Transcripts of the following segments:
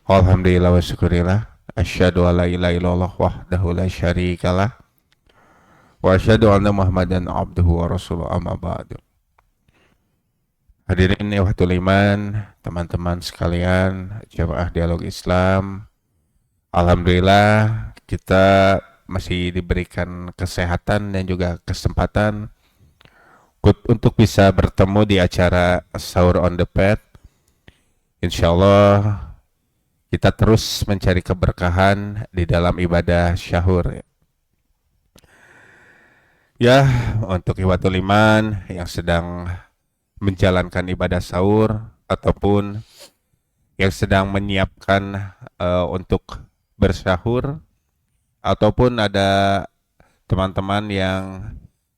Alhamdulillah wa syukurillah. Asyhadu an la ilaha illallah wahdahu la syarikalah wa asyhadu anna Muhammadan abduhu wa rasuluh amma ba'du. Hadirin ikhwatul iman, teman-teman sekalian, jamaah dialog Islam. Alhamdulillah kita masih diberikan kesehatan dan juga kesempatan untuk bisa bertemu di acara Sahur on the Path. Insyaallah kita terus mencari keberkahan di dalam ibadah syahur. Ya, untuk ikhwatul iman yang sedang menjalankan ibadah sahur ataupun yang sedang menyiapkan untuk bersahur, ataupun ada teman-teman yang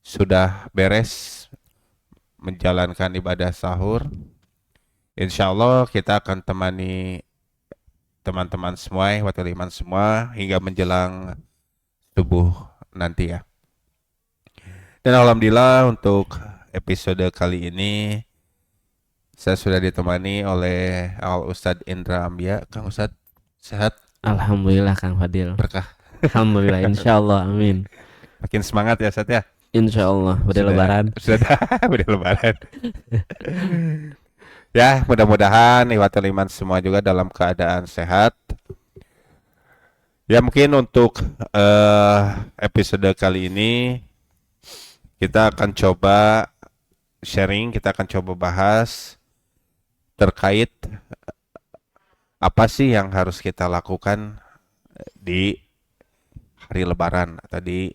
sudah beres menjalankan ibadah sahur, insya Allah kita akan temani teman-teman semua, ikhwatul iman semua hingga menjelang subuh nanti ya. Dan alhamdulillah untuk episode kali ini saya sudah ditemani oleh Al Ustadz Indra Ambia. Kang Ustadz, sehat? Alhamdulillah Kang Fadil. Berkah. Alhamdulillah, insyaallah, amin. Makin semangat ya Ustadz ya? Insyaallah, pada lebaran. Sudah, udah lebaran. Ya, mudah-mudahan ikhwatul iman semua juga dalam keadaan sehat. Ya, mungkin untuk episode kali ini kita akan coba sharing, kita akan coba bahas terkait apa sih yang harus kita lakukan di hari Lebaran atau di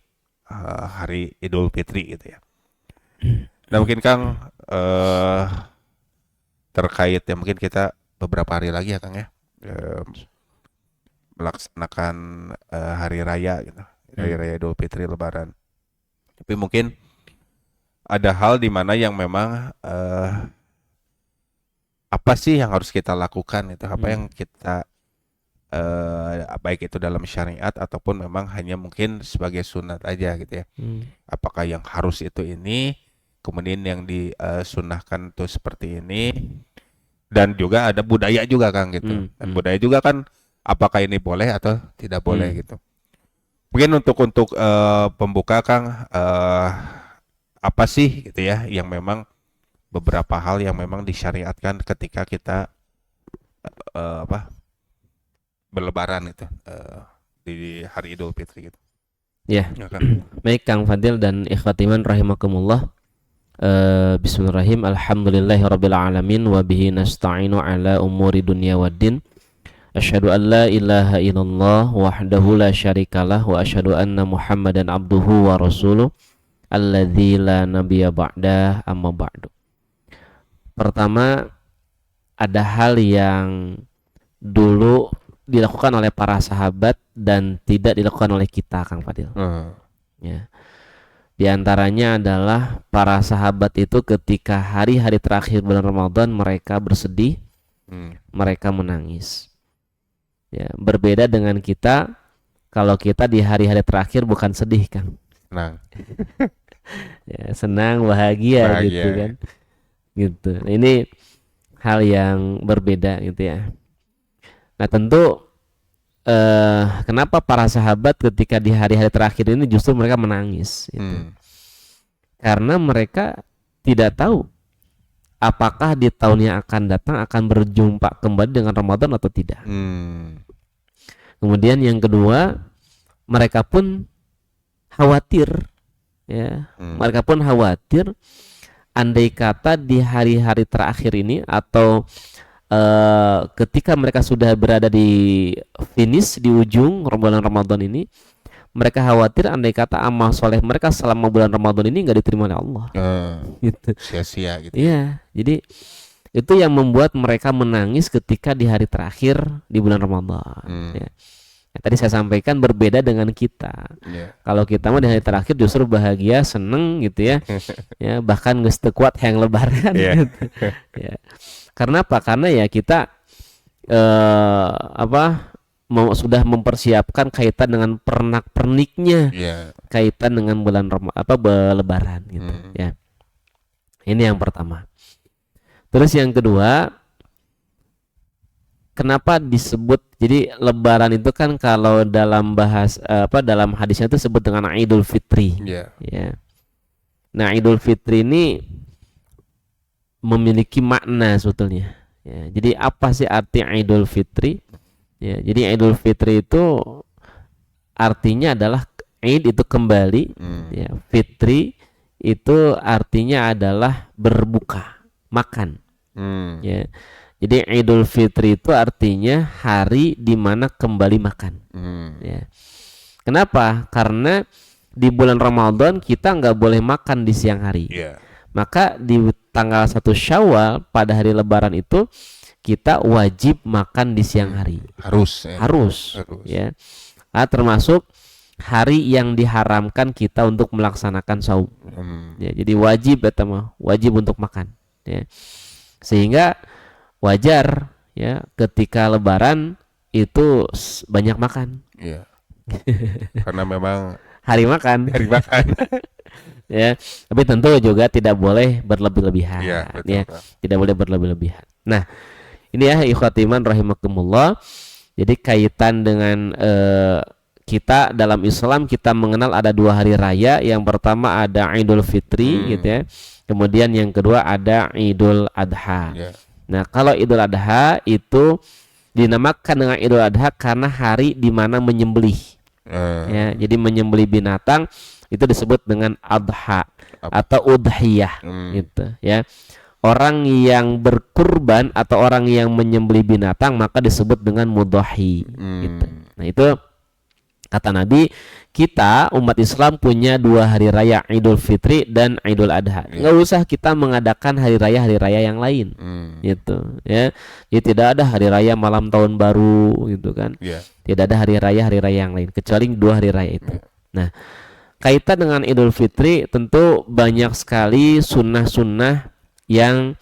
hari Idul Fitri gitu ya. Nah mungkin Kang terkait ya, mungkin kita beberapa hari lagi ya Kang ya melaksanakan hari raya gitu, hari raya Idul Fitri Lebaran. Tapi mungkin ada hal di mana yang memang apa sih yang harus kita lakukan itu, apa yang kita baik itu dalam syariat ataupun memang hanya mungkin sebagai sunat aja gitu ya. Apakah yang harus itu ini, kemudian yang disunahkan tuh seperti ini, dan juga ada budaya juga Kang gitu. Dan budaya juga kan apakah ini boleh atau tidak boleh gitu. Mungkin untuk pembuka Kang, apa sih gitu ya yang memang beberapa hal yang memang disyariatkan ketika kita berlebaran itu di hari Idul Fitri gitu. Ya. Ya kan? Baik Kang Fadil dan ikhwatiman rahimakumullah. Bismillahirrahmanirrahim. Alhamdulillahirabbil alamin wa bihi nasta'inu ala umuri dunya waddin. Asyhadu an la ilaha illallah wahdahu la syarikalah wa asyhadu anna Muhammadan abduhu wa rasuluh alladzi la nabiyya ba'dah, amma ba'du. Pertama, ada hal yang dulu dilakukan oleh para sahabat dan tidak dilakukan oleh kita, Kang Fadil. Ya. Di antaranya adalah para sahabat itu ketika hari-hari terakhir bulan Ramadan mereka bersedih, mereka menangis. Ya, berbeda dengan kita, kalau kita di hari-hari terakhir bukan sedih, Kang. Senang. Ya, senang, bahagia gitu kan. Gitu. Ini hal yang berbeda gitu ya. Nah tentu kenapa para sahabat ketika di hari-hari terakhir ini justru mereka menangis gitu. Karena mereka tidak tahu apakah di tahun yang akan datang akan berjumpa kembali dengan Ramadan atau tidak. Kemudian yang kedua, mereka pun khawatir ya. Mereka pun khawatir andai kata di hari-hari terakhir ini atau ketika mereka sudah berada di finish di ujung bulan Ramadan ini, mereka khawatir andai kata amal soleh mereka selama bulan Ramadan ini nggak diterima oleh Allah. Gitu. Sia-sia gitu. Iya, jadi itu yang membuat mereka menangis ketika di hari terakhir di bulan Ramadan. Ya. Yang tadi saya sampaikan berbeda dengan kita. Kalau kita mah di hari terakhir justru bahagia, seneng gitu ya. Ya, bahkan geus teu kuat hayang lebaran gitu. Ya. Karena apa? Karena ya kita sudah mempersiapkan kaitan dengan pernak-perniknya, kaitan dengan bulan Lebaran gitu ya. Ini yang pertama. Terus yang kedua, kenapa disebut, jadi Lebaran itu kan kalau dalam dalam hadisnya itu disebut dengan Idul Fitri. Ya. Ya. Nah, Idul Fitri ini memiliki makna sebetulnya. Ya, jadi apa sih arti Idul Fitri? Ya, jadi Idul Fitri itu artinya adalah Id itu kembali, ya. Fitri itu artinya adalah berbuka, makan. Ya. Jadi Idul Fitri itu artinya hari di mana kembali makan. Ya. Kenapa? Karena di bulan Ramadan kita nggak boleh makan di siang hari. Yeah. Maka di tanggal 1 Syawal pada hari Lebaran itu kita wajib makan di siang hari. Harus. Ya. Harus. Ya. Termasuk hari yang diharamkan kita untuk melaksanakan saum. Ya, jadi wajib wajib untuk makan. Ya. Sehingga wajar ya ketika Lebaran itu banyak makan. Iya. Karena memang hari makan. Ya, tapi tentu juga tidak boleh berlebih-lebihan. Ya, betul, ya. Tidak boleh berlebih-lebihan. Nah, ini ya ikhwatiman rahimakumullah. Jadi kaitan dengan kita dalam Islam kita mengenal ada 2 hari raya. Yang pertama ada Idul Fitri gitu ya. Kemudian yang kedua ada Idul Adha. Yeah. Nah, kalau Idul Adha itu dinamakan dengan Idul Adha karena hari di mana menyembelih. Ya, jadi menyembelih binatang itu disebut dengan adha atau udhiyah gitu ya. Orang yang berkurban atau orang yang menyembelih binatang maka disebut dengan mudhahi gitu. Nah, itu kata Nabi, kita umat Islam punya 2 hari raya, Idul Fitri dan Idul Adha. Nggak usah kita mengadakan hari raya yang lain, gitu ya. Jadi tidak ada hari raya malam tahun baru, gitu kan. Tidak ada hari raya yang lain kecuali 2 hari raya itu. Nah, kaitan dengan Idul Fitri tentu banyak sekali sunnah-sunnah yang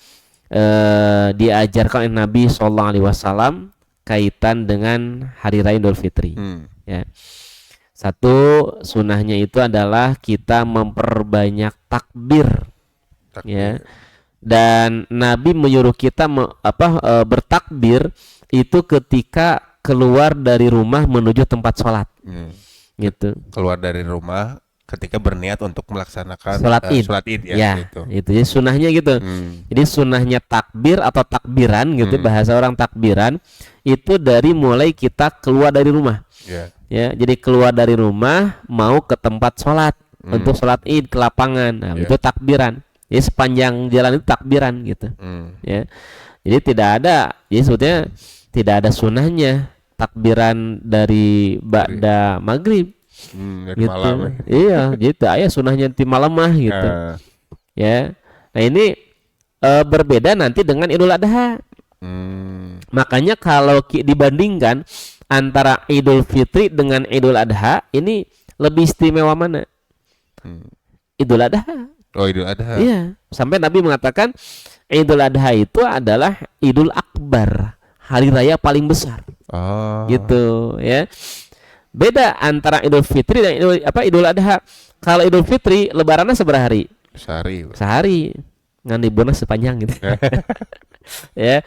diajarkan oleh Nabi SAW kaitan dengan hari raya Idul Fitri. Ya. Satu sunnahnya itu adalah kita memperbanyak takbir. Ya. Dan Nabi menyuruh kita bertakbir itu ketika keluar dari rumah menuju tempat sholat. Gitu. Keluar dari rumah ketika berniat untuk melaksanakan sholat id ya, gitu. Itu jadi sunnahnya gitu. Jadi sunnahnya takbir atau takbiran gitu, bahasa orang takbiran itu dari mulai kita keluar dari rumah. Ya, jadi keluar dari rumah mau ke tempat sholat untuk sholat id ke lapangan. Nah, itu takbiran. Jadi sepanjang jalan itu takbiran gitu. Ya. Jadi tidak ada, jadi sebetulnya tidak ada sunnahnya takbiran dari ba'da maghrib. Gitu. Malam. Iya, gitu. Ayah sunnahnya di malam mah gitu. Ya. Nah, ini berbeda nanti dengan Idul Adha. Makanya kalau dibandingkan antara Idul Fitri dengan Idul Adha, ini lebih istimewa mana? Idul Adha. Oh, Idul Adha. Iya, sampai Nabi mengatakan Idul Adha itu adalah Idul Akbar, hari raya paling besar. Gitu ya. Beda antara Idul Fitri dan Idul Adha. Kalau Idul Fitri lebarannya seberapa hari? Sehari. Ngan liburnya sepanjang gitu. Ya.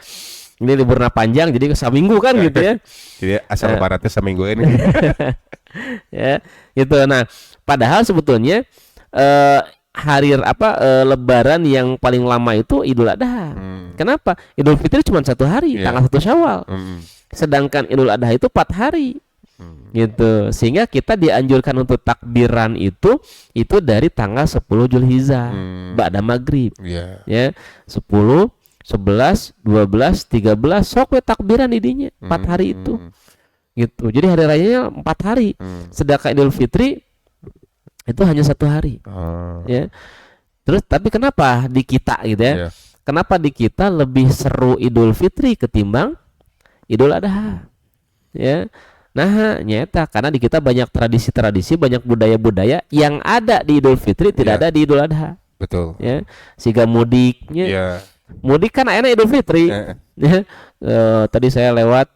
Ini liburnya panjang jadi seminggu kan gitu ya. Jadi asal lebarannya seminggu ini. Ya, gitu. Nah, padahal sebetulnya hari lebaran yang paling lama itu Idul Adha. Kenapa? Idul Fitri cuma 1 hari, tanggal 1 Syawal. Sedangkan Idul Adha itu 4 hari. Gitu. Sehingga kita dianjurkan untuk takbiran itu dari tanggal 10 Zulhijjah, ba'da maghrib. Ya, 10 11, 12, 13 sok we takbiran idinya 4 hari itu. Gitu. Jadi hari rayanya 4 hari. Sedangkan Idul Fitri itu hanya 1 hari. Ya. Terus tapi kenapa di kita gitu ya? Kenapa di kita lebih seru Idul Fitri ketimbang Idul Adha? Ya. Nah, nyata karena di kita banyak tradisi-tradisi, banyak budaya-budaya yang ada di Idul Fitri tidak ada di Idul Adha. Betul. Ya. Siga mudiknya. Mudik kan akhirnya Idul Fitri. Ya. Tadi saya lewat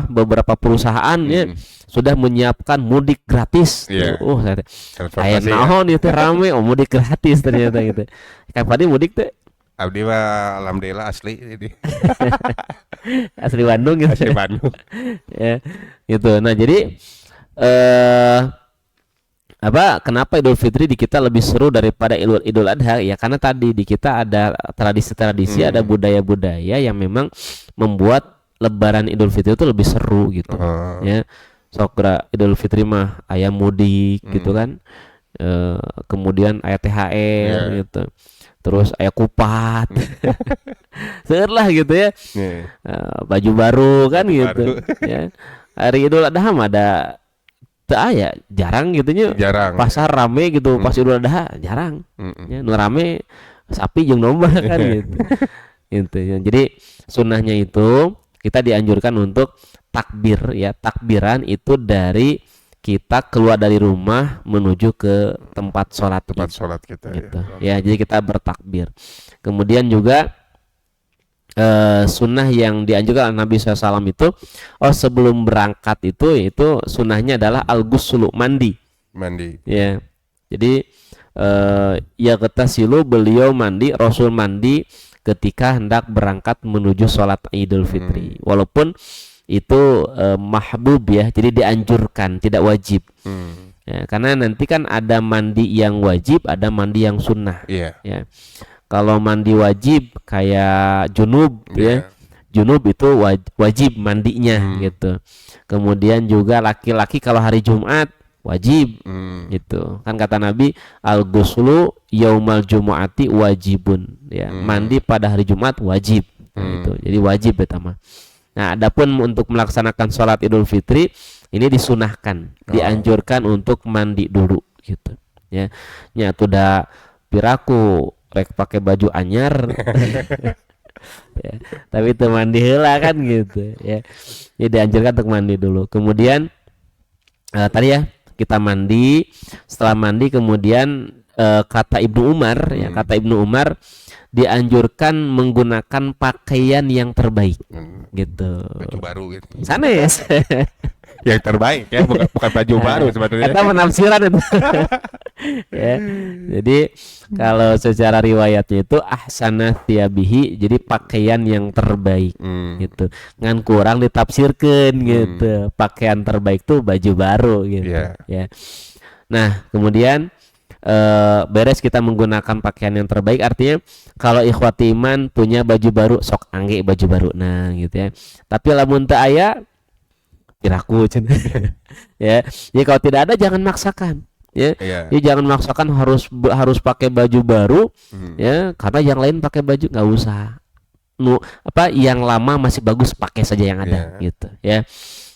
beberapa perusahaan ya sudah menyiapkan mudik gratis. Saya naon itu rame mudik gratis ternyata gitu. Kapan mudik tuh? Abdi mah alhamdulillah asli jadi. Asli Bandung gitu. Asli Bandung. Ya, gitu. Nah, jadi kenapa Idul Fitri di kita lebih seru daripada Idul Adha? Ya karena tadi di kita ada tradisi-tradisi, ada budaya-budaya yang memang membuat Lebaran Idul Fitri itu lebih seru gitu. Ya, sokra Idul Fitri mah ayam mudik gitu kan. Kemudian ayat THR gitu. Terus ayat kupat. Seueur lah gitu ya. Baju baru kan gitu. Ya. Hari Idul Adha mah ada ya jarang gitu nya. Jarang. Pasar rame gitu pas Idul Adha jarang. Ya, nu rame sapi jeung domba kan gitu. Gitu ya. Jadi sunnahnya itu kita dianjurkan untuk takbir ya. Takbiran itu dari kita keluar dari rumah menuju ke tempat sholat kita gitu. Ya, jadi kita bertakbir. Kemudian juga sunnah yang dianjurkan oleh Nabi SAW itu sebelum berangkat itu sunnahnya adalah al-ghuslu, mandi ya. Jadi ya ketasilu, beliau mandi, Rasul mandi ketika hendak berangkat menuju sholat Idul Fitri. Walaupun itu mahbub ya, jadi dianjurkan, tidak wajib. Ya, karena nanti kan ada mandi yang wajib, ada mandi yang sunnah. Ya. Kalau mandi wajib kayak junub ya, junub itu wajib mandinya gitu. Kemudian juga laki-laki kalau hari Jumat wajib gitu. Kan kata Nabi, al-ghuslu yaumal jumu'ati wajibun ya. Mandi pada hari Jumat wajib. Gitu. Jadi wajib pertama. Nah, adapun untuk melaksanakan sholat Idul Fitri ini disunahkan, dianjurkan untuk mandi dulu gitu. Ya, nyatu da piraku rek pakai baju anyar. Ya, tapi itu mandi heula kan gitu ya. Jadi dianjurkan untuk mandi dulu. Kemudian tadi ya kita mandi, setelah mandi kemudian kata Ibnu Umar ya, kata Ibnu Umar dianjurkan menggunakan pakaian yang terbaik gitu. Baju baru gitu. Sanes. Yang terbaik ya, bukan baju baru sebetulnya. Kita penafsiran itu. Ya. Jadi kalau secara riwayatnya itu ahsana thiyabihi, jadi pakaian yang terbaik gitu. Ngan kurang ditafsirkan gitu. Pakaian terbaik tuh baju baru gitu. Ya. Nah, kemudian beres kita menggunakan pakaian yang terbaik, artinya kalau ikhwati iman punya baju baru sok angge baju baru nah gitu ya. Tapi lamun teu aya piraku ya. Jadi kalau tidak ada jangan maksakan ya. Jadi jangan maksakan harus pakai baju baru ya, karena yang lain pakai baju nggak usah. Yang lama masih bagus pakai saja yang ada gitu ya.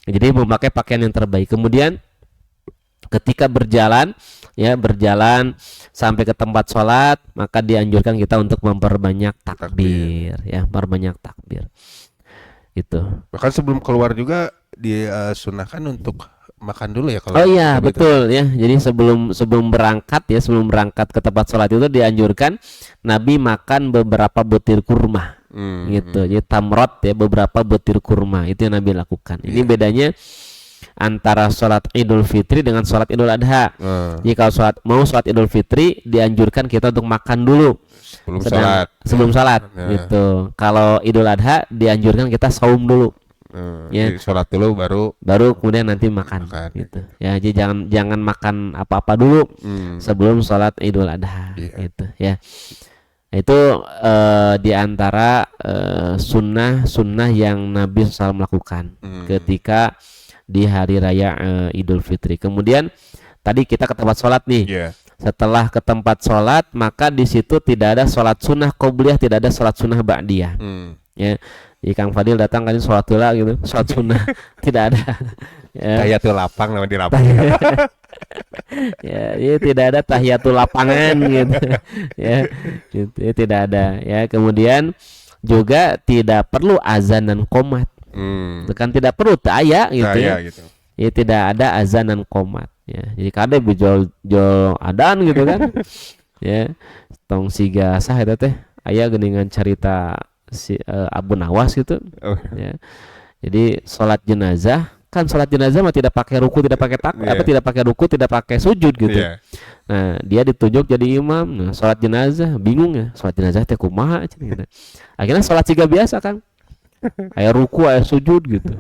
Jadi memakai pakaian yang terbaik. Kemudian ketika berjalan sampai ke tempat sholat, maka dianjurkan kita untuk memperbanyak takbir. Ya, memperbanyak takbir. Itu. Bahkan sebelum keluar juga disunahkan untuk makan dulu ya kalau. Oh iya, betul ya. Jadi sebelum berangkat ke tempat sholat itu dianjurkan Nabi makan beberapa butir kurma. Gitu. Jadi tamrot ya, beberapa butir kurma. Itu yang Nabi lakukan. Ini bedanya antara sholat Idul Fitri dengan sholat Idul Adha. Jadi kalau mau sholat Idul Fitri dianjurkan kita untuk makan dulu sebelum sholat gitu. Kalau Idul Adha dianjurkan kita saum dulu. Ya. Sholat dulu baru kemudian nanti makan gitu. Ya, jadi jangan makan apa-apa dulu sebelum sholat Idul Adha gitu ya. Itu di antara sunnah yang Nabi SAW melakukan ketika di hari raya Idul Fitri. Kemudian tadi kita ke tempat sholat nih. Setelah ke tempat sholat, maka di situ tidak ada sholat sunnah qobliyah, tidak ada sholat sunnah ba'diyah. Ya, jadi Kang Fadil datang kan sholat dulu gitu, sholat sunnah tidak ada. Tahiyatul lapang nama di lapang. Ya, ini tidak ada tahiyatul lapangan gitu. Ya, gitu, tidak ada. Ya, kemudian juga tidak perlu azan dan qomat. Kan tidak perlu aya gitu ya. Gitu. Ya, tidak ada azan dan qomat ya. Jadi kade bijol adan gitu kan. Ya, tong siga sah eta teh aya geuningan carita si Abu Nawas gitu. Ya. Jadi salat jenazah mah tidak pakai ruku, tidak pakai tidak pakai ruku, tidak pakai sujud gitu. Nah, dia ditunjuk jadi imam. Nah, salat jenazah bingung ya, salat jenazah teh kumaha gitu. Akhirnya salat siga biasa kan. aya ruku aya sujud gitu.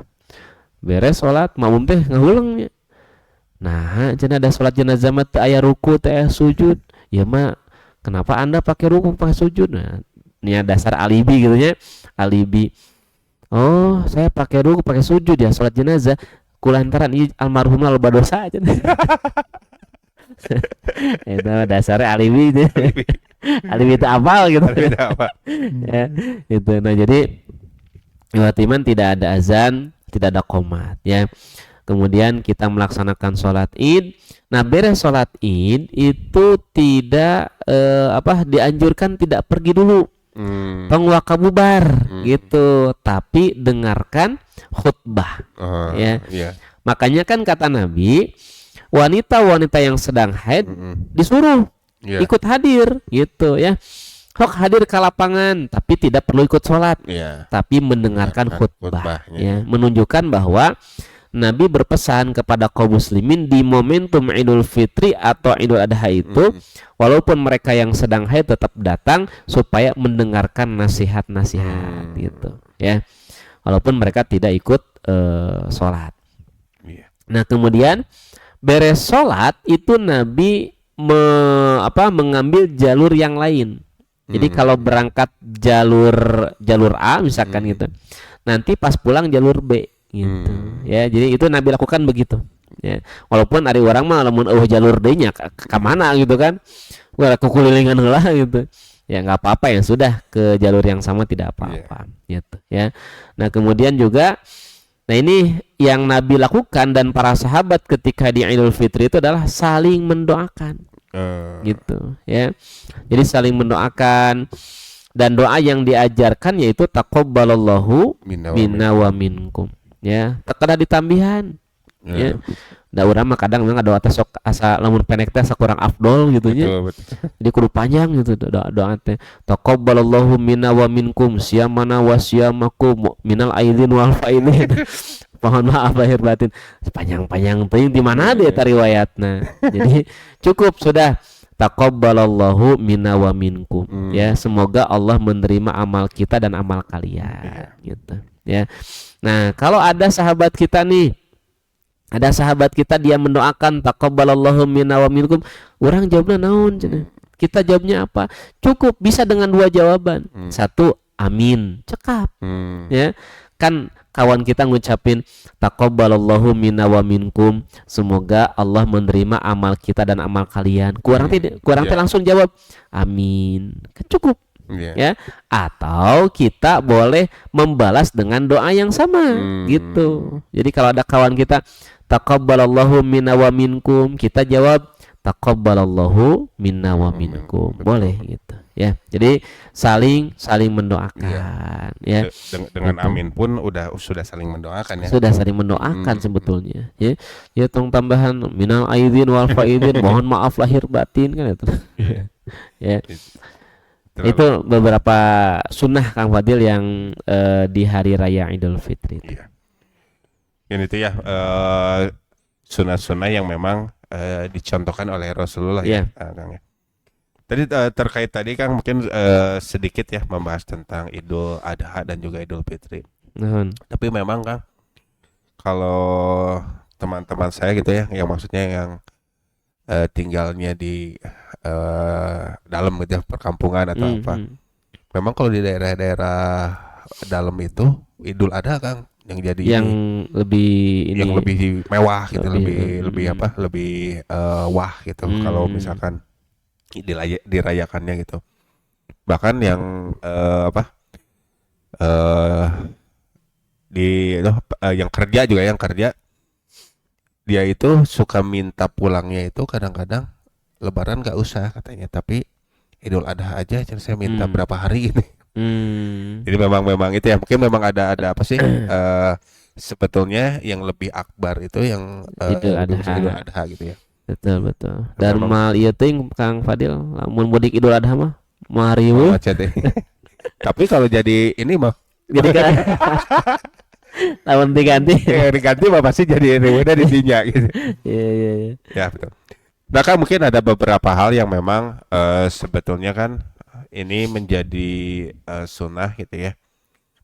Beres salat makmum teh ngahuleung nya. Nah, cenah ada salat jenazah mah teu aya ruku teu aya sujud. Ya mah kenapa Anda pakai ruku pakai sujud? Nah, ini dasar alibi gitu ya. Alibi. Oh, saya pakai ruku pakai sujud ya salat jenazah. Kulantaran ieu almarhumna loba dosa cenah. Itu dasarnya alibi itu. Alibi itu apal gitu. Ya, itu. Nah, jadi iman tidak ada azan, tidak ada qomat ya. Kemudian kita melaksanakan sholat id. Nah, beres sholat id itu tidak dianjurkan tidak pergi dulu penguaka bubar gitu, tapi dengarkan khutbah ya. Makanya kan kata Nabi, wanita-wanita yang sedang haid disuruh ikut hadir gitu ya. Hok hadir ke lapangan tapi tidak perlu ikut sholat, tapi mendengarkan khutbah ya, menunjukkan bahwa Nabi berpesan kepada kaum muslimin di momentum Idul Fitri atau Idul Adha itu, walaupun mereka yang sedang haid tetap datang supaya mendengarkan nasihat-nasihat gitu ya, walaupun mereka tidak ikut sholat. Nah, kemudian beres sholat itu Nabi mengambil jalur yang lain. Jadi kalau berangkat jalur A misalkan gitu, nanti pas pulang jalur B gitu ya. Jadi itu Nabi lakukan begitu ya, walaupun ada orang mah lamun jalur D-nya ke mana gitu kan, wah kukulilingan heula gitu ya, nggak apa-apa, yang sudah ke jalur yang sama tidak apa-apa gitu ya. Nah, kemudian juga ini yang Nabi lakukan dan para sahabat ketika di Idul Fitri itu adalah saling mendoakan gitu ya. Jadi saling mendoakan, dan doa yang diajarkan yaitu taqabbalallahu minna wa minkum ya, tekada ditambihan ya. Da urang mah kadang memang doa teh sok asa lamun pendek teh asa kurang afdol gitu nya. Jadi kudu panjang gitu doa teh. Taqabbalallahu minna wa minkum siyamana wa siyamakum minal aidin wal faidin. Mohon maaf lahir batin. Panjang-panjang teuing di mana dia riwayatna. Jadi cukup sudah taqabbalallahu minna wa minkum ya, semoga Allah menerima amal kita dan amal kalian gitu ya. Nah, kalau ada sahabat kita nih, ada sahabat kita dia mendoakan taqabbalallahu minna wa minkum, orang jawabnya naon cenah? Kita jawabnya apa? Cukup bisa dengan dua jawaban. Satu, amin, cekap ya. Kan kawan kita ngucapin taqabbalallahu minna wa minkum, semoga Allah menerima amal kita dan amal kalian. Kurang teh langsung jawab amin. Cukup ya. Atau kita boleh membalas dengan doa yang sama gitu. Jadi kalau ada kawan kita taqabbalallahu minna wa minkum, kita jawab taqabbalallahu minna wa minkum. Boleh gitu ya. Jadi saling mendoakan ya. Dengan amin pun sudah saling mendoakan ya. Sudah saling mendoakan sebetulnya ya. Ya tong tambahan minal aidin wal faidin, mohon maaf lahir batin kan itu. Ya. Itu beberapa sunnah Kang Fadil yang di hari raya Idul Fitri. Iya. Ini tuh ya sunnah-sunnah yang memang dicontohkan oleh Rasulullah ya, Kang ya. Tadi terkait tadi Kang mungkin sedikit ya membahas tentang Idul Adha dan juga Idul Fitri. Tapi memang Kang, kalau teman-teman saya gitu ya, yang maksudnya yang tinggalnya di dalam gitu ya, perkampungan atau apa. Memang kalau di daerah-daerah dalam itu Idul Adha Kang yang jadi yang lebih mewah gitu, lebih wah gitu kalau misalkan dirayakannya gitu. Bahkan yang yang kerja dia itu suka minta pulangnya itu kadang-kadang Lebaran nggak usah katanya, tapi Idul Adha aja saya minta berapa hari ini. Jadi memang itu ya, mungkin memang ada apa sih sebetulnya yang lebih akbar itu yang Idul Adha gitu ya. Betul. Darmal ieu teuing Kang Fadil, lamun mudik Idul Adha mah mariweuh. Tapi kalau jadi ini mah jadi kan lamun diganti mah pasti jadi riweuhna di dinya gitu. Iya. Ya, betul. Nah, kan mungkin ada beberapa hal yang memang sebetulnya kan ini menjadi sunnah gitu ya.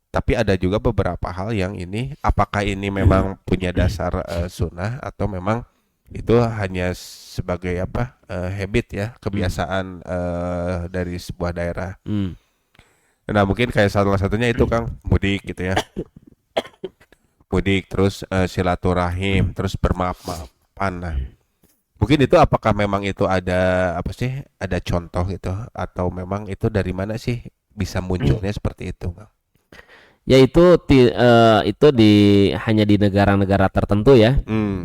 Tapi ada juga beberapa hal yang ini, apakah ini memang punya dasar sunnah atau memang itu hanya sebagai apa habit ya, kebiasaan dari sebuah daerah. Nah mungkin kayak salah satunya itu Kang, mudik gitu ya, mudik terus silaturahim, terus bermaaf-maafan. Nah mungkin itu apakah memang itu ada apa sih, ada contoh gitu atau memang itu dari mana sih bisa munculnya seperti itu Kang? Ya itu hanya di negara-negara tertentu ya.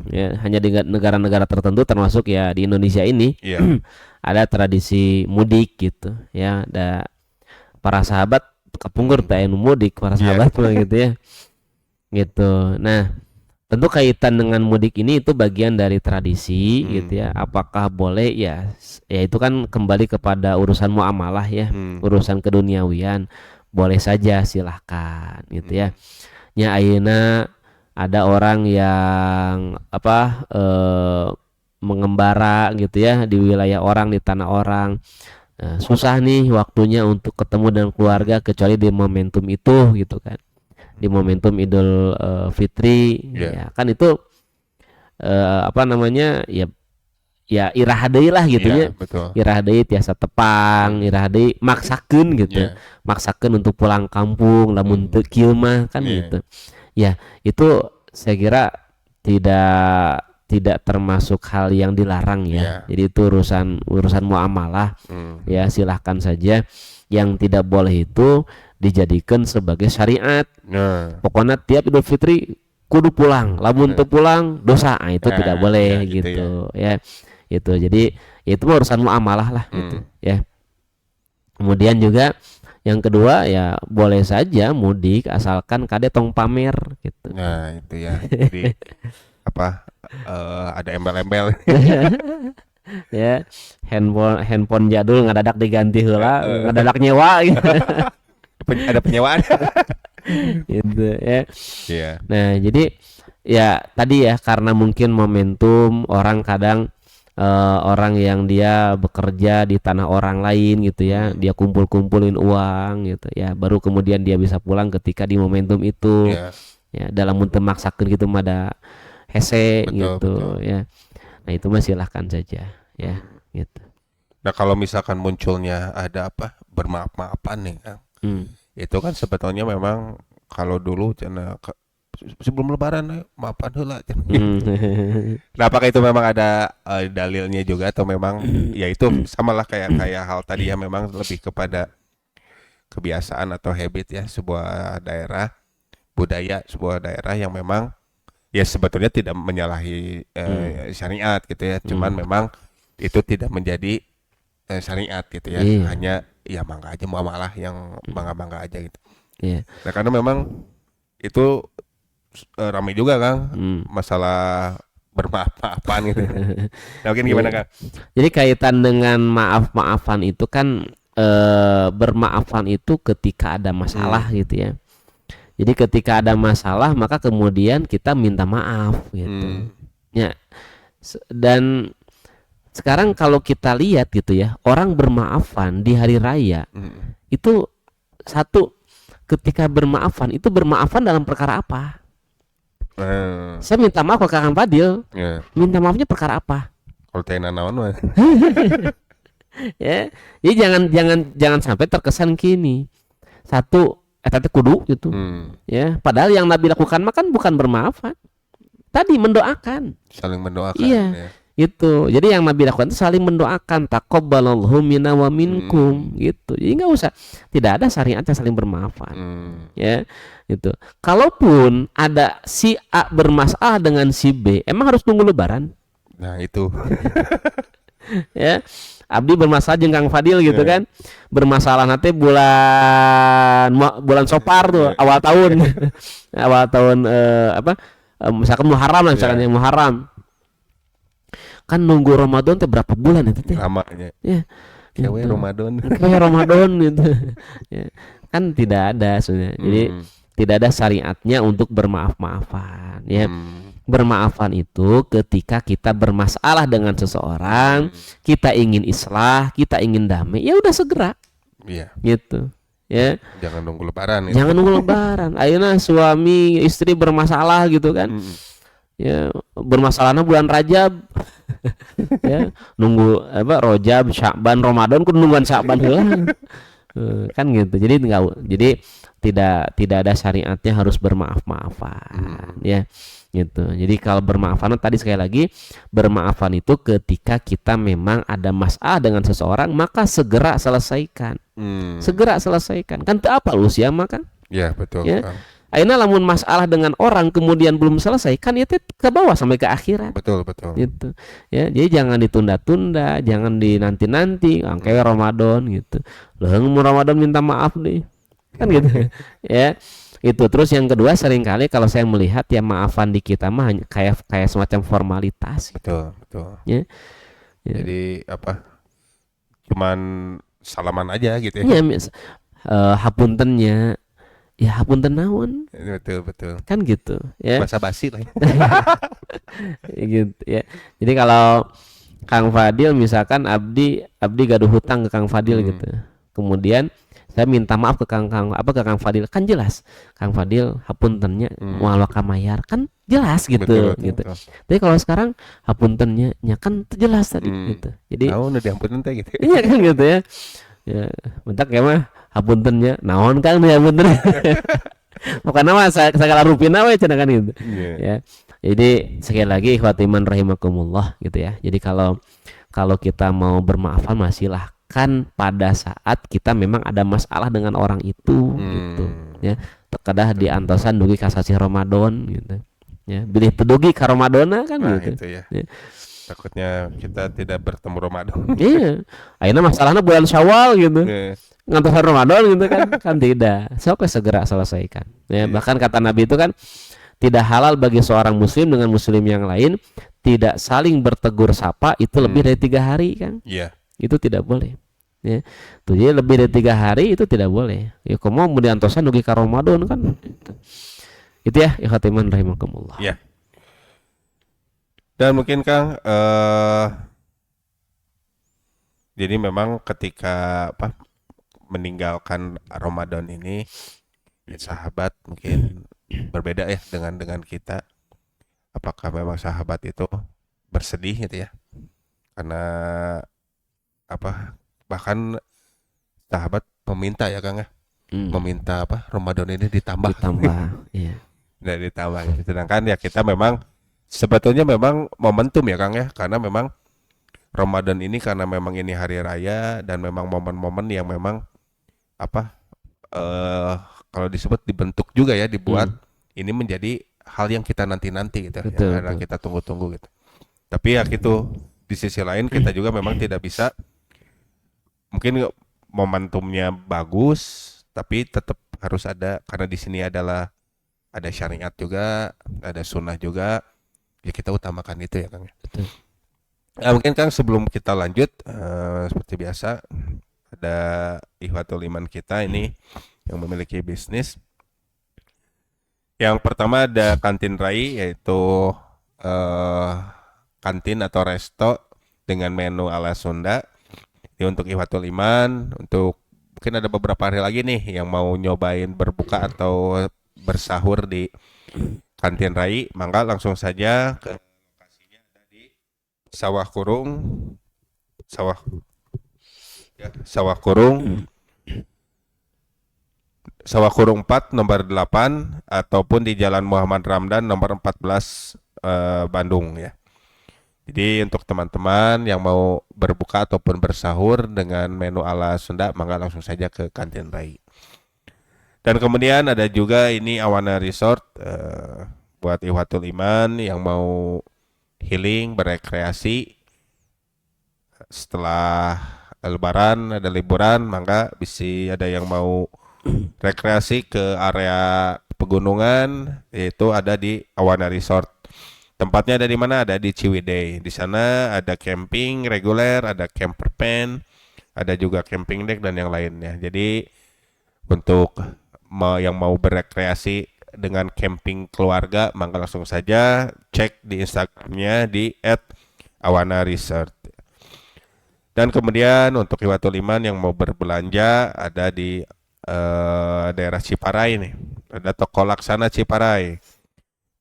Ya, hanya di negara-negara tertentu termasuk ya di Indonesia ini. Iya. Ada tradisi mudik gitu ya. Ada para sahabat kepungkur teh anu mudik para sahabat mah gitu ya. Gitu. Nah, tentu kaitan dengan mudik ini itu bagian dari tradisi gitu ya. Apakah boleh ya? Ya itu kan kembali kepada urusan muamalah ya, urusan keduniawian. Boleh saja silahkan gitu ya. Nya ayeuna ada orang yang apa mengembara gitu ya di wilayah orang, di tanah orang. Susah nih waktunya untuk ketemu dengan keluarga kecuali di momentum itu gitu kan. Di momentum Idul Fitri ya kan itu apa namanya ya iraha deui lah gitu ya. Iraha deui tiasa tepang, iraha deui maksakeun gitu. Maksakeun untuk pulang kampung lamun teu kieu mah kan gitu. Ya, itu saya kira tidak termasuk hal yang dilarang ya. Jadi itu urusan muamalah. Ya, silahkan saja. Yang tidak boleh itu dijadikan sebagai syariat. Pokoknya tiap Idul Fitri kudu pulang, lamun teu pulang dosa. Itu tidak boleh gitu ya. Itu jadi itu urusan muamalah lah gitu ya. Kemudian juga yang kedua ya boleh saja mudik asalkan kade tong pamer gitu. Nah itu ya, jadi apa ada embel-embel ya, handphone jadul ngadadak diganti heula, ngadadak nyewa gitu. Ada penyewaan gitu ya. Yeah. Nah jadi ya tadi ya karena mungkin momentum orang kadang orang yang dia bekerja di tanah orang lain gitu ya, dia kumpulin uang gitu ya, baru kemudian dia bisa pulang ketika di momentum itu ya dalam untuk maksakan gitu mah ada hese gitu ya. Nah itu mah silahkan saja ya gitu. Nah kalau misalkan munculnya ada apa bermaaf-maafan nih Kang, itu kan sebetulnya memang kalau dulu sebelum lebaran maafan heula. Nah, apakah itu memang ada dalilnya juga atau memang ya itu samalah kayak hal tadi ya, memang lebih kepada kebiasaan atau habit ya sebuah daerah, budaya sebuah daerah yang memang ya sebetulnya tidak menyalahi syariat gitu ya, cuman memang itu tidak menjadi syariat gitu ya, hanya ya mangga aja muamalah yang mangga-mangga aja gitu. Nah karena memang itu ramai juga Kang masalah bermaaf-maafan gitu. Nah, mungkin gimana Kang? Jadi kaitan dengan maaf-maafan itu kan bermaafan itu ketika ada masalah gitu ya. Jadi ketika ada masalah maka kemudian kita minta maaf gitu. Ya. Dan sekarang kalau kita lihat gitu ya, orang bermaafan di hari raya itu satu, ketika bermaafan itu bermaafan dalam perkara apa? Saya minta maaf ke Kang Fadil. Minta maafnya perkara apa? Kalau teh naon mah. Ya. Jadi jangan sampai terkesan gini. Satu, eta teh kudu gitu. Ya, padahal yang Nabi lakukan mah kan bukan bermaafan. Tadi mendoakan. Saling mendoakan. Iya. Ya. Gitu. Jadi yang Nabi lakukan itu saling mendoakan, taqabbalallahu minna wa minkum gitu. Jadi enggak usah, tidak ada syariatnya saling bermaafan. Ya, gitu. Kalaupun ada si A bermasalah dengan si B, emang harus tunggu lebaran? Nah, itu. Ya. Abdi bermasalah jeung Kang Fadil gitu kan. Bermasalah nanti bulan Sopar tuh, awal tahun. Awal tahun misalkan Muharram lah, misalkan yang Muharram. Kan nunggu Ramadan teh berapa bulan itu teh? Lamanya. Ya. Gitu. Ramadan. Kayak Ramadan gitu. Ya. Kan tidak ada sebenarnya. Jadi tidak ada syariatnya untuk bermaaf-maafan ya. Bermaafan itu ketika kita bermasalah dengan seseorang, kita ingin islah, kita ingin damai, ya udah segera. Iya. Gitu. Ya, Jangan nunggu lebaran itu. jangan nunggu lebaran. Ayeuna suami istri bermasalah gitu kan. Ya, bermasalahnya bulan Rajab. Ya, nunggu apa Rojab, Sya'ban, Ramadan kudu nungguan Sya'ban heula. Kan gitu. Jadi tidak ada syariatnya harus bermaaf-maafan ya gitu. Jadi kalau bermaafan tadi sekali lagi, bermaafan itu ketika kita memang ada masalah dengan seseorang maka segera selesaikan. Segera selesaikan. Kan teu apa usia mah kan? Ya, betul. Ya. Ayeuna lamun masalah dengan orang kemudian belum selesai kan itu ke bawah sampai ke akhirat. Betul. Gitu. Ya, jadi jangan ditunda-tunda, jangan dinanti-nanti, kayak Ramadan gitu. Leung mau Ramadan minta maaf nih. Kan gitu. Ya. Itu terus yang kedua seringkali kalau saya melihat ya maafan di kita mah kayak semacam formalitas. Betul. Ya. Jadi apa? Cuman salaman aja gitu ya. Iya, hapuntennya. Ya hapunten naon. Betul. Kan gitu, ya. Basa-basi lah. Gitu ya. Jadi kalau Kang Fadil misalkan abdi gaduh hutang ke Kang Fadil gitu. Kemudian saya minta maaf ke Kang Fadil, kan jelas Kang Fadil hapuntennya moal kamayar kan jelas gitu. Betul. Tapi kalau sekarang hapuntennya kan jelas tadi gitu. Jadi naon diampunten teh gitu. Iya kan gitu ya. Ya, bentak ya mah hapuntennya naon Kang dia hapunten. Bukan nama segala rupina we cenah kan gitu. Ya. Jadi sekali lagi ikhwatiman rahimakumullah gitu ya. Jadi kalau kita mau bermaafan masihlah kan pada saat kita memang ada masalah dengan orang itu gitu ya. Terkadah diantosan dugi kasasih Ramadan gitu. Ya, bilih tedugi ka Ramadana kan gitu. Itu ya. Takutnya kita tidak bertemu Ramadan. Iya. Akhirnya masalahnya bulan Syawal gitu. Ngantosan Ramadan gitu kan tidak. Sok segera selesaikan. Ya, bahkan kata Nabi itu kan tidak halal bagi seorang muslim dengan muslim yang lain tidak saling bertegur sapa itu lebih dari 3 hari kan. Iya. Itu tidak boleh. Ya, tuh jadi lebih dari 3 hari itu tidak boleh. Ya komo mau diantosan dugi ka Ramadan kan. Itu ya ikhwatiman rahimakumullah. Ya. Dan mungkin Kang jadi memang ketika meninggalkan Ramadan ini ya, sahabat mungkin berbeda ya dengan kita. Apakah memang sahabat itu bersedih gitu ya? Karena bahkan sahabat meminta ya Kang ya. Meminta Ramadan ini ditambah. Iya. Nggak ditambah gitu. Sedangkan ya kita memang sebetulnya memang momentum ya Kang ya, karena memang Ramadan ini karena memang ini hari raya dan memang momen-momen yang memang kalau disebut dibentuk juga ya, dibuat ini menjadi hal yang kita nanti-nanti gitu, yang kita tunggu-tunggu gitu. Tapi ya gitu, di sisi lain kita juga memang tidak bisa, mungkin momentumnya bagus, tapi tetap harus ada, karena di sini ada syariat juga, ada sunnah juga, ya kita utamakan itu ya Kang. Betul. Nah, mungkin Kang sebelum kita lanjut seperti biasa ada ikhwatul iman kita ini yang memiliki bisnis. Yang pertama ada Kantin Rai, yaitu kantin atau resto dengan menu ala Sunda. Jadi untuk ikhwatul iman, untuk mungkin ada beberapa hari lagi nih yang mau nyobain berbuka atau bersahur di Kantin Rai, mangga langsung saja ke lokasinya ada di Sawah Kurung 4 nomor 8 ataupun di Jalan Muhammad Ramdan nomor 14 Bandung ya. Jadi untuk teman-teman yang mau berbuka ataupun bersahur dengan menu ala Sunda, mangga langsung saja ke Kantin Rai. Dan kemudian ada juga ini Awana Resort buat ikhwatul iman yang mau healing, berekreasi setelah lebaran, ada liburan, mangga bisa ada yang mau rekreasi ke area pegunungan, yaitu ada di Awana Resort. Tempatnya ada di mana? Ada di Ciwidey. Di sana ada camping reguler, ada camper van, ada juga camping deck dan yang lainnya. Jadi untuk yang mau berekreasi dengan camping keluarga, maka langsung saja cek di Instagramnya di @awanaresort. Dan kemudian untuk ikhwatul iman yang mau berbelanja ada di daerah Ciparai nih. Ada toko Laksana Ciparai.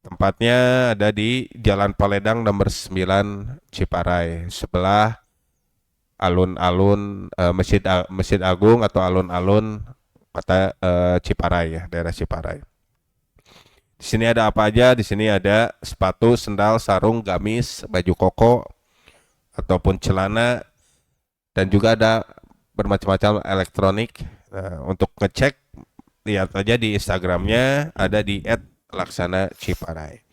Tempatnya ada di Jalan Paledang nomor 9 Ciparai, sebelah alun-alun Masjid Agung atau alun-alun kota Ciparai ya, daerah Ciparai. Di sini ada apa aja? Di sini ada sepatu, sendal, sarung, gamis, baju koko ataupun celana, dan juga ada bermacam-macam elektronik. Nah, untuk ngecek lihat aja di Instagramnya, ada di @laksana_ciparai.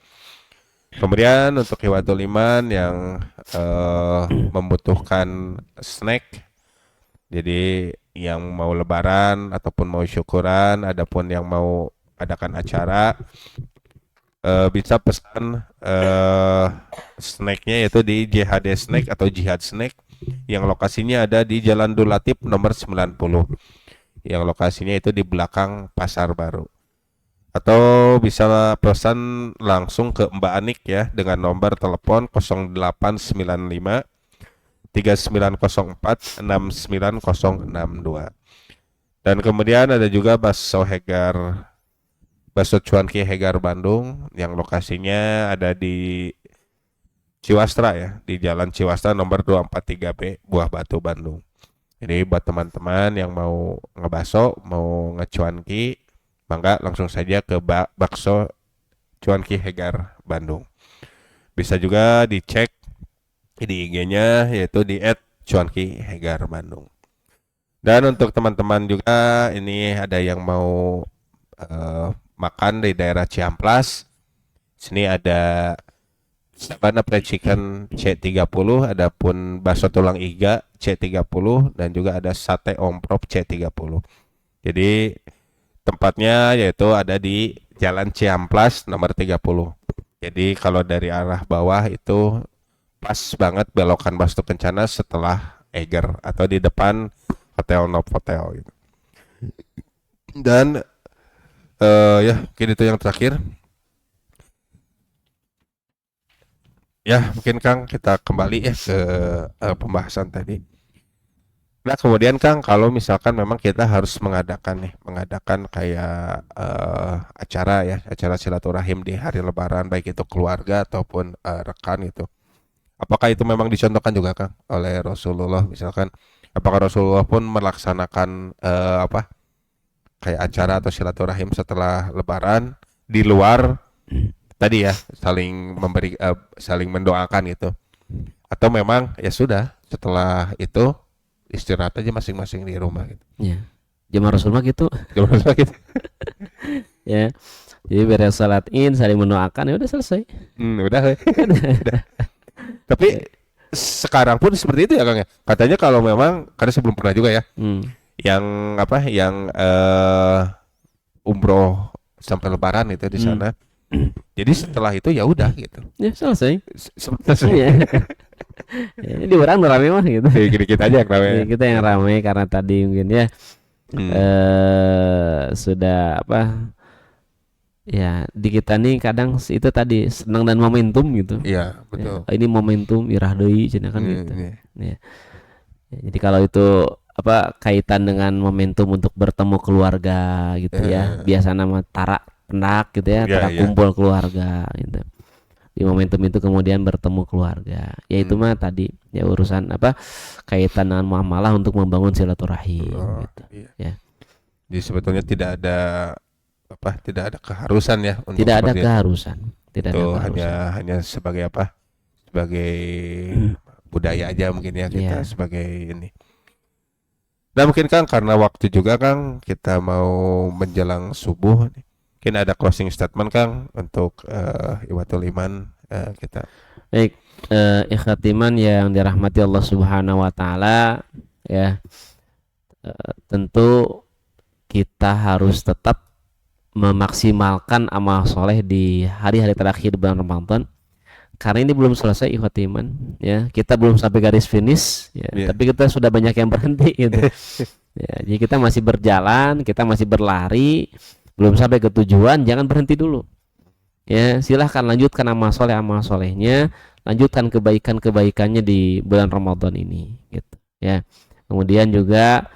Kemudian untuk Hiwatul Iman yang membutuhkan snack, jadi yang mau lebaran ataupun mau syukuran, adapun yang mau adakan acara, bisa pesan snacknya yaitu di JHD Snack atau Jihad Snack yang lokasinya ada di Jalan Dulatif nomor 90, yang lokasinya itu di belakang Pasar Baru. Atau bisa pesan langsung ke Mbak Anik ya dengan nomor telepon 0895 3904 69062. Dan kemudian ada juga bakso Cuanki Hegar Bandung yang lokasinya ada di Ciwastra ya, di Jalan Ciwastra nomor 243B, Buah Batu, Bandung. Jadi buat teman-teman yang mau ngebaso, mau ngecuanki, mangga langsung saja ke bakso Cuanki Hegar Bandung. Bisa juga dicek di IG-nya yaitu di @cuanki_hegar Bandung. Dan untuk teman-teman juga ini ada yang mau makan di daerah Ciamplas. Sini ada Sabana Fried Chicken C30, adapun bakso tulang iga C30, dan juga ada sate omprok C30. Jadi tempatnya yaitu ada di Jalan Ciamplas nomor 30. Jadi kalau dari arah bawah itu pas banget belokan Bastu Kencana setelah Eger atau di depan Hotel Novotel gitu. Dan ya mungkin itu yang terakhir. Ya mungkin Kang kita kembali ya ke pembahasan tadi. Nah kemudian Kang, kalau misalkan memang kita harus mengadakan kayak acara ya, acara silaturahim di hari Lebaran, baik itu keluarga ataupun rekan itu. Apakah itu memang dicontohkan juga Kang oleh Rasulullah, misalkan apakah Rasulullah pun melaksanakan kayak acara atau silaturahim setelah Lebaran di luar tadi ya, saling mendoakan gitu, atau memang ya sudah setelah itu istirahat aja masing-masing di rumah gitu. Ya. Zaman Rasulullah gitu. Zaman Rasulullah gitu. Ya. Jadi beres salat Id saling mendoakan, ya udah selesai. Udah. Udah. Tapi sekarang pun seperti itu ya Kang ya. Katanya kalau memang, karena sebelum pernah juga ya, yang umroh sampai Lebaran itu di sana. Jadi setelah itu ya udah gitu. Ya selesai. Selesai. Ya. Ini orang rame mah gitu. Kita aja yang rame. Kita yang rame karena tadi mungkin ya sudah ya di kita nih kadang itu tadi senang dan momentum gitu. Iya betul. Ya, ini momentum irah deui cenah kan gitu. Ya. Jadi kalau itu kaitan dengan momentum untuk bertemu keluarga gitu ya. Biasa nama tarak pendak gitu ya, tarak kumpul keluarga gitu. Di momentum itu kemudian bertemu keluarga. Ya itu mah tadi ya urusan kaitan dengan muamalah untuk membangun silaturahim gitu. Iya. Ya. Jadi sebetulnya tidak ada keharusan ya untuk tidak ada keharusan. Tidak itu ada keharusan. hanya sebagai sebagai budaya aja mungkin ya kita sebagai ini. Nah mungkin Kang karena waktu juga Kang kita mau menjelang subuh nih. Mungkin ada closing statement Kang untuk Hiwatul Iman kita. Baik, ikhwatiman yang dirahmati Allah Subhanahu wa taala ya. Tentu kita harus tetap memaksimalkan amal soleh di hari-hari terakhir bulan Ramadan. Karena ini belum selesai ikhwatiman ya. Kita belum sampai garis finish ya, tapi kita sudah banyak yang berhenti gitu. Ya, jadi kita masih berjalan, kita masih berlari, belum sampai ke tujuan, jangan berhenti dulu. Ya, silahkan lanjutkan amal solehnya, lanjutkan kebaikannya di bulan Ramadan ini gitu. Ya. Kemudian juga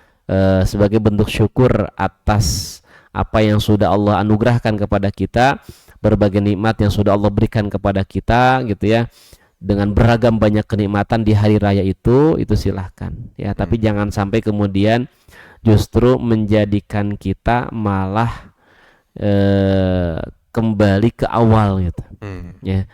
sebagai bentuk syukur atas apa yang sudah Allah anugerahkan kepada kita, berbagai nikmat yang sudah Allah berikan kepada kita gitu ya, dengan beragam banyak kenikmatan di hari raya itu silahkan ya, tapi jangan sampai kemudian justru menjadikan kita malah kembali ke awal gitu ya.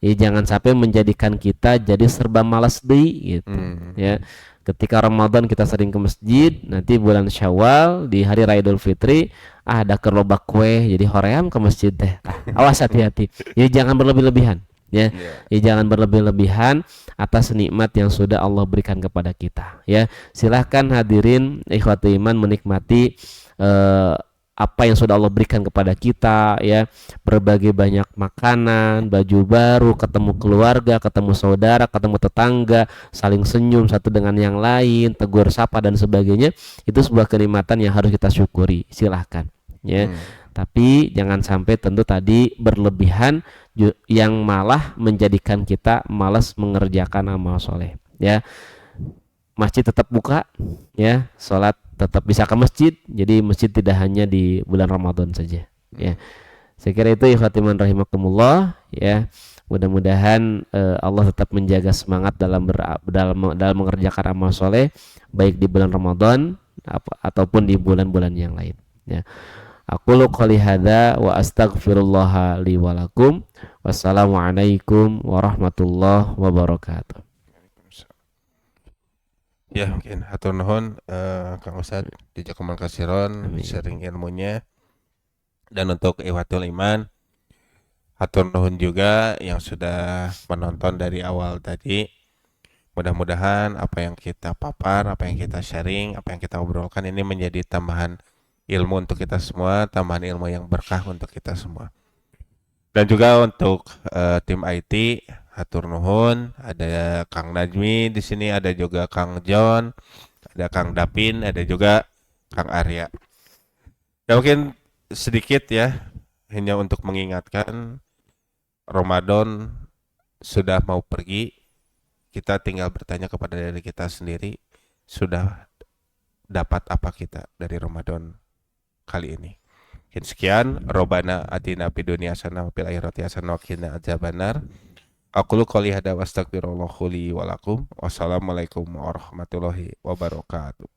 Ya jangan sampai menjadikan kita jadi serba malas deh gitu ya. Ketika Ramadan kita sering ke masjid, nanti bulan Syawal di hari Raya Idul Fitri ada kerlobak kue jadi hoream ke masjid deh. Awas hati-hati. Ya jangan berlebih-lebihan ya. Ya jangan berlebih-lebihan atas nikmat yang sudah Allah berikan kepada kita ya. Silahkan hadirin ikhwati iman menikmati apa yang sudah Allah berikan kepada kita ya, berbagai banyak makanan, baju baru, ketemu keluarga, ketemu saudara, ketemu tetangga, saling senyum satu dengan yang lain, tegur sapa dan sebagainya, itu sebuah kenikmatan yang harus kita syukuri. Silahkan ya. Tapi jangan sampai tentu tadi berlebihan yang malah menjadikan kita malas mengerjakan amal soleh ya. Masjid tetap buka ya, sholat tetap bisa ke masjid, jadi masjid tidak hanya di bulan Ramadan saja ya. Saya kira itu ikhwatiman rahimakumullah ya. Mudah-mudahan Allah tetap menjaga semangat dalam mengerjakan amal soleh baik di bulan Ramadan ataupun di bulan-bulan yang lain ya. Aqulu qouli hadza wa astaghfirullah li wa lakum. Wassalamualaikum warahmatullahi wabarakatuh. Ya mungkin hatur nuhun Kang Ustad dijakuman kasiron sharing ilmunya, dan untuk ikhwatul iman hatur nuhun juga yang sudah menonton dari awal tadi. Mudah-mudahan apa yang kita papar, apa yang kita sharing, apa yang kita obrolkan ini menjadi tambahan ilmu untuk kita semua, tambahan ilmu yang berkah untuk kita semua. Dan juga untuk tim IT hatur nuhun, ada Kang Najmi di sini, ada juga Kang John, ada Kang Dapin, ada juga Kang Arya. Ya mungkin sedikit ya, hanya untuk mengingatkan Ramadan sudah mau pergi, kita tinggal bertanya kepada diri kita sendiri, sudah dapat apa kita dari Ramadan kali ini. Sekian, Robana atina fid dunya hasanah wa fil akhirati hasanah wa qina adzabannar. Aqulu qouli hadza wa astaghfirullah li wa lakum. Wassalamualaikum warahmatullahi wabarakatuh.